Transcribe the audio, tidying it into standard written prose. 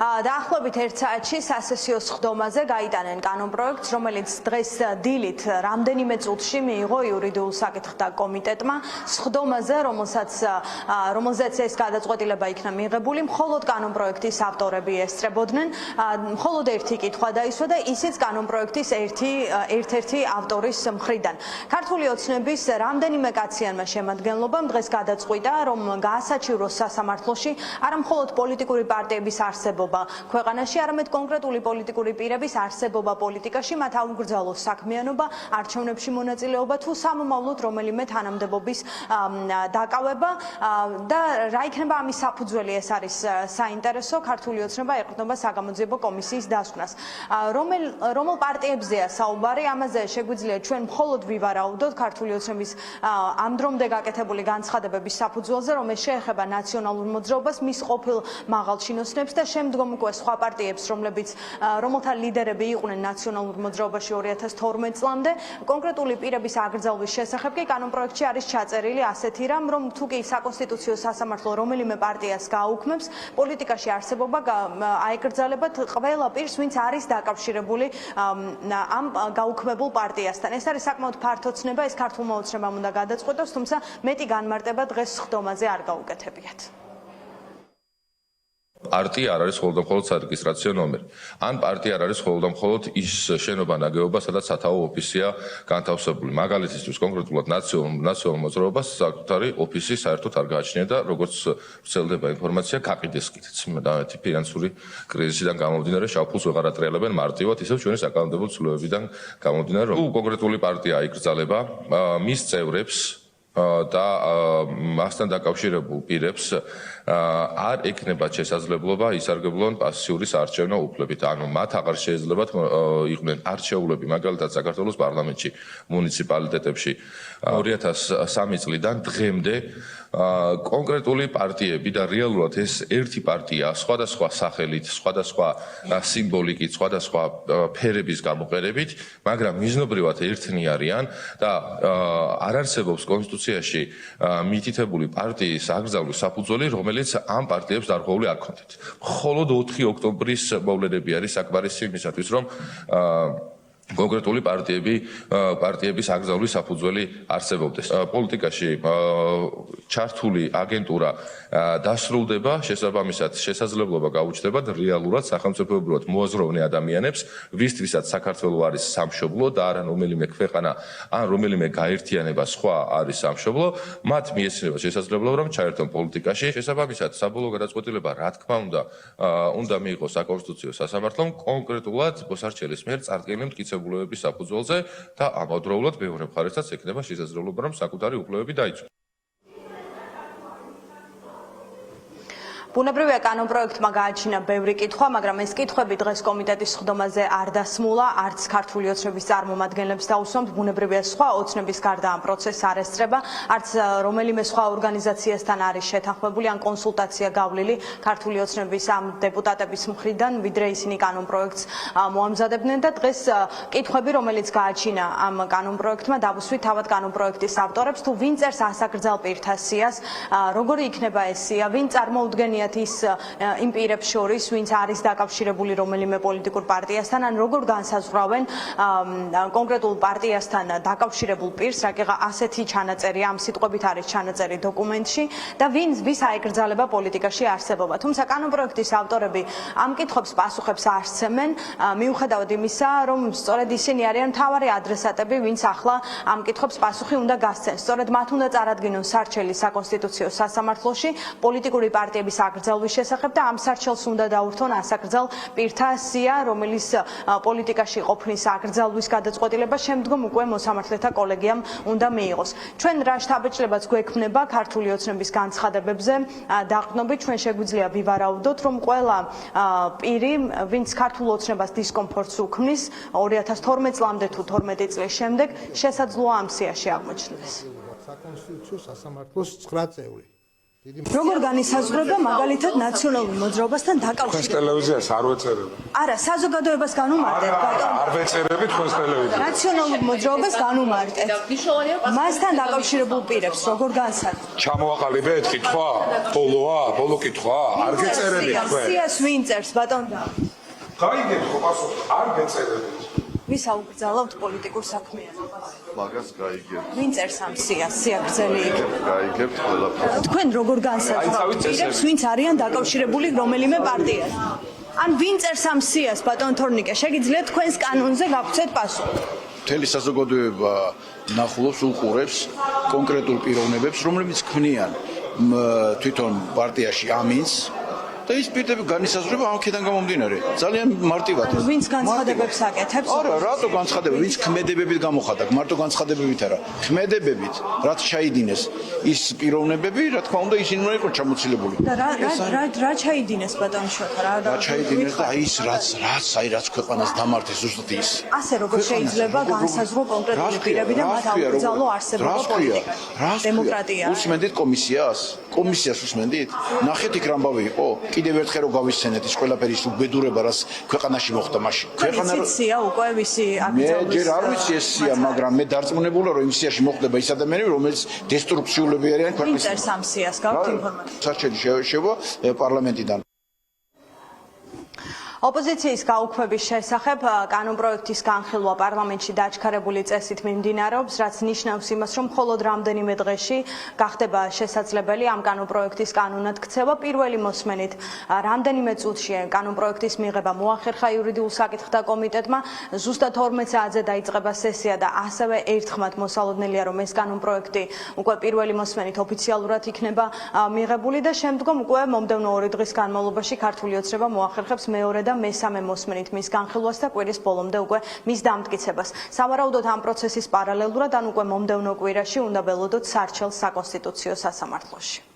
დაახლოებით 1 საათში სასესიო სხდომაზე გაიტანენ კანონპროექტს, რომელიც დღეს დილით რამდენიმე წუთში მიიღო იურიდიულ საკითხთა კომიტეტმა. სხდომაზე, რომელზეც ეს გადაწყვეტილება იქნა მიღებული, მხოლოდ კანონპროექტის ავტორები ესწრებოდნენ. მხოლოდ ერთი კითხვა დაისვა და ისიც კანონპროექტის ერთ-ერთი ავტორის მხრიდან. ქართული ოცნების რამდენიმე კაციანმა შემადგენლობამ დღეს გადაწყვიტა, რომ გაასაჩივროს სასამართლოში არა მხოლოდ პოლიტიკური პარტიების არსებობა ქვეყანაში, არამედ კონკრეტული პოლიტიკური პირების არსებობა პოლიტიკაში, მათ აუკრძალოს საქმიანობა, არჩევნებში მონაწილეობა თუ სამომავლოდ რომელიმე თანამდებობის დაკავება და რა იქნება ამის საფუძველი, ეს არის საინტერესო. ქართული ოცნება ეყრდნობა საგამოძიებო კომისიის დასკვნას. რომელ პარტიებზეა საუბარი, ამაზე შეგვიძლია ჩვენ მხოლოდ ვივარაუდოთ ქართული ოცნების ამ დრომდე გაკეთებული განცხადებების საფუძველზე, რომ ეს შეეხება ნაციონალურ მოძრაობას, მის ყოფილ მაღალჩინოსნებს და შემდგომ უკვე სხვა პარტიებს, რომელთა ლიდერები იყვნენ ნაციონალურ მოძრაობაში 2012 წლამდე. კონკრეტული პირების აკრძალვის შესახებ კი კანონპროექტში არის ჩაწერილი ასეთი რამ, რომ თუ კი საკონსტიტუციო სასამართლო რომელიმე პარტიას გააუქმებს, პოლიტიკაში არსებობა აეკრძალებათ ყველა პირს, ვინც არის დაკავშირებული ამ გაუქმებულ პარტიასთან. ეს არის საკმაოდ ფართო ცნება, ეს ქართულმა ოცნებამ უნდა გადაწყვეტოს, თუმცა მეტი განმარტება დღეს სხდომაზე არ გაუკეთებიათ. პარტია არ არის მხოლოდ და მხოლოდ სარეგისტრაციო ნომერი. ან პარტია არ არის მხოლოდ და მხოლოდ ის შენობა ნაგებობა, სადაც სათაო ოფისია განთავსებული. მაგალითისთვის კონკრეტულად ნაციონალურ მოძრაობას საკუთარი ოფისი საერთოდ არ გააჩნია და როგორც ვრცელდება ინფორმაცია, გაყიდეს კიდეც. დამეთი ფინანსური კრიზისიდან გამომდინარე, შავფულს ვეღარ ატრიალებენ მარტივად, ისევ ჩვენი საკანონმდებლო ცვლილებებიდან გამომდინარე, რომ კონკრეტული პარტია იკრძალება მის წევრებს და მასთან დაკავშირებულ პირებს არ ექნებათ შესაძლებლობა ისარგებლონ პასიური საარჩევნო უფლებით. ანუ მათ აღარ შეეძლებათ იყვნენ არჩეულები, მაგალითად საქართველოს პარლამენტში, მუნიციპალიტეტებში 2003 წლიდან დღემდე კონკრეტული პარტიები და რეალურად ეს ერთი პარტია სხვადასხვა სახელით, სხვადასხვა სიმბოლიკით, სხვადასხვა ფერების გამოყენებით, მაგრამ მიზნობრივად ერთნი არიან და არ არსებობს კონსტიტუციაში მითითებული პარტიის აკრძალვის საფუძველი, რომელიც ამ პარტიებს დარღვეული არ ქონდეთ. მხოლოდ 4 ოქტომბრის მოვლენები არის საკმარისი იმისათვის, რომ კონკრეტული პარტიების აკრძალვის საფუძველი არსებობდეს. პოლიტიკაში ჩართული აგენტურა დასრულდება, შესაბამისად შესაძლებლობა გაუჩნდება რეალურად სახელმწიფოებრივად მოაზროვნე ადამიანებს, ვისთვისაც საქართველო არის სამშობლო და არა რომელიმე ქვეყანა ან რომელიმე გაერთიანება სხვა არის სამშობლო, მათ მიეცნება შესაძლებლობა, რომ ჩაერთონ პოლიტიკაში. შესაბამისად საბოლოო გადაწყვეტილება, რა თქმა უნდა მიიღოს საკონსტიტუციო სასამართლომ კონკრეტულად მოსარჩელის მიერ წარდგენილი მტკიცებულებების საფუძველზე და ამავდროულად მეორე მხარესაც ექნება შესაძლებლობა, რომ საკუთარი უფლებები დაიცვას. ბუნებრივია კანონპროექტმა გააჩინა ბევრი კითხვა, მაგრამ ეს კითხვები დღეს კომიტეტის სხდომაზე არ დასმულა, არც ქართული ოცნების წარმომადგენლებს დაუსვამთ. ბუნებრივია სხვა ოცნების გარდა ამ პროცესს არ ესწრება, არც რომელიმე სხვა ორგანიზაციასთან არის შეთანხმებული ან კონსულტაცია გავლილი ქართული ოცნების ამ დეპუტატების მხრიდან, ვიდრე ისინი კანონპროექტს მოამზადებდნენ და დღეს კითხვები, რომელიც გააჩინა ამ კანონპროექტმა, დავუსვით თავად კანონპროექტის ავტორებს, თუ ვინ წერს ასაკრძალ პირთა სიას, როგორი იქნება ეს სია, ვინ წარმოუდგენია იმ პირებს შორის, ვინც არის დაკავშირებული რომელიმე პოლიტიკურ პარტიასთან, ან როგორ განსაზღვრავენ კონკრეტულ პარტიასთან დაკავშირებულ პირს, რაკეღა ასეთი ჩანაწერია, ამ სიტყვებით არის ჩანაწერი დოკუმენტში და ვის აეკრძალება პოლიტიკაში არსებობა. თუმცა კანონპროექტის ავტორები ამ კითხვებს პასუხებს არ სცემენ, მიუხედავად იმისა, რომ სწორედ ისინი არიან მთავარი ადრესატები, ვინც ახლა ამ კითხვებს პასუხი უნდა გასცენ. სწორედ მათ უნდა წარადგინონ სარჩელი საკონსტიტუციო სასამართლოში პოლიტიკური პარტიების აკრძალვის შესახებ და ამ სარჩელს უნდა დაურთონ ასაკრძალ პირთა სია, რომელიც პოლიტიკაში ყოფნის აკრძალვის გადაწყვეტილება შემდგომ უკვე მოსამართლეთა კოლეგიამ უნდა მიიღოს. ჩვენ რა შთაბეჭდილებაც გვექმნება ქართული ოცნების განცხადებებზე დაყრდნობით, ჩვენ შეგვიძლია ვივარაუდოთ, რომ ყველა პირი, ვინც ქართულ ოცნებას დისკომფორტს უქმნის 2012 წლამდე თუ 12 წლის შემდეგ, შესაძლოა ამ სიაში აღმოჩნდეს. საკონსტიტუციო სასამართლოს 9 წევრი. როგორ განისაზღვრება მაგალითად ნაციონალურ მოძრაობასთან თქვენს დაკავშირება? ტელევიზიას არ ვეწერებ. არა, საზოგადოებას განუმარტეთ, ბატონო. არ ვეწერები თქვენს ტელევიზიას. ნაციონალურ მოძრაობას განუმარტეთ. მასთან დაკავშირებულ პირებს როგორ განსაზღვრებთ? ჩამოაყალიბეთ კითხვა? ბოლოა? ბოლო კითხვა? არ გეწერები თქვენ. სიას ვინ წერს, ბატონო? გაიგებთ პასუხი, არ გეწერები. ვის აუკრძალავთ პოლიტიკურ საქმიანობას? მაგას გაიგებთ. ვინ წერს ამ სიას? სიაგრძელი იქნება. გაიგებთ ყველაფერს. თქვენ როგორ განსაზღვრებთ პირებს, ვინც არიან დაკავშირებული რომელიმე პარტიასთან? ან ვინ წერს ამ სიას, ბატონ თორნიკე? შეგიძლიათ თქვენს კანონზე გაგვცეთ პასუხი. მთელი საზოგადოება ნახულობს, უყურებს კონკრეტულ პიროვნებებს, რომლებიც ქმნიან თვითონ პარტიაში ამინს და ის პირები განისაზღვრება აქედან გამომდინარე. ძალიან მარტივად. ვინც განცხადებებს აკეთებს? არა, რატო განცხადება? ვინც ქმედებებით გამოხატა, მარტო განცხადებებით არა. ქმედებებით, რაც ჩაიდინეს ის პიროვნებები, რა თქმა უნდა, ისინი უნდა იყოს ჩამოცილებული. და რა ჩაიდინეს ბატონ შოთა? რა ჩაიდინეს და ის რაც ქვეყანას დამართეს ზუსტად ის. ასე როგორ შეიძლება განსაზღვრო კონკრეტული პირები და მათ აუკრძალო არსებობა პოლიტიკაში? დემოკრატია. უსმენდით კომისიას? კომისიას უსმენდით? ნახეთ იქ რამბავი იყო? კიდევ ერთხელ რო გავისცენეთ ის ყველაფერი ის უბედურება რას ქვეყანაში მოხდა მაშინ. ქვეყანა სია უკვე ვისი აკრძალვის. მე ჯერ არ ვიცი ეს სია, მაგრამ მე დარწმუნებულა რომ იმ სიაში მოხდება ის ადამიანები, რომელიც დესტრუქციულები არიან ქვეყნის. ვინ წერს ამ სიას? გაქვთ ინფორმაცია? საჩელი შევა პარლამენტიდან. ოპოზიციის გაუქმების შესახებ კანონპროექტის განხილვა პარლამენტში დაჩქარებული წესით მიმდინარეობს, რაც ნიშნავს იმას, რომ მხოლოდ რამდენიმე დღეში გახდება შესაძლებელი ამ კანონპროექტის კანონად ქცევა. პირველი მოსმენით რამდენიმე წუთში კანონპროექტის მიღება მოახერხა იურიდიულ საკითხთა კომიტეტმა. ზუსტად 12 საათზე დაიწყება სესია და ასევე ერთხმად მოსალოდნელია, რომ ეს კანონპროექტი უკვე პირველი მოსმენით ოფიციალურად იქნება მიღებული და შემდგომ უკვე მომდევნო 2 დღის განმავლობაში ქართული ოცნება მოახერხებს მეორე და მესამე მოსმენით მის განხილვას და კვირის ბოლომდე უკვე მის დამტკიცებას. სავარაუდოდ ამ პროცესის პარალელურად ან უკვე მომდევნო კვირაში უნდა ველოდოთ სარჩელ საკონსტიტუციო სასამართლოში.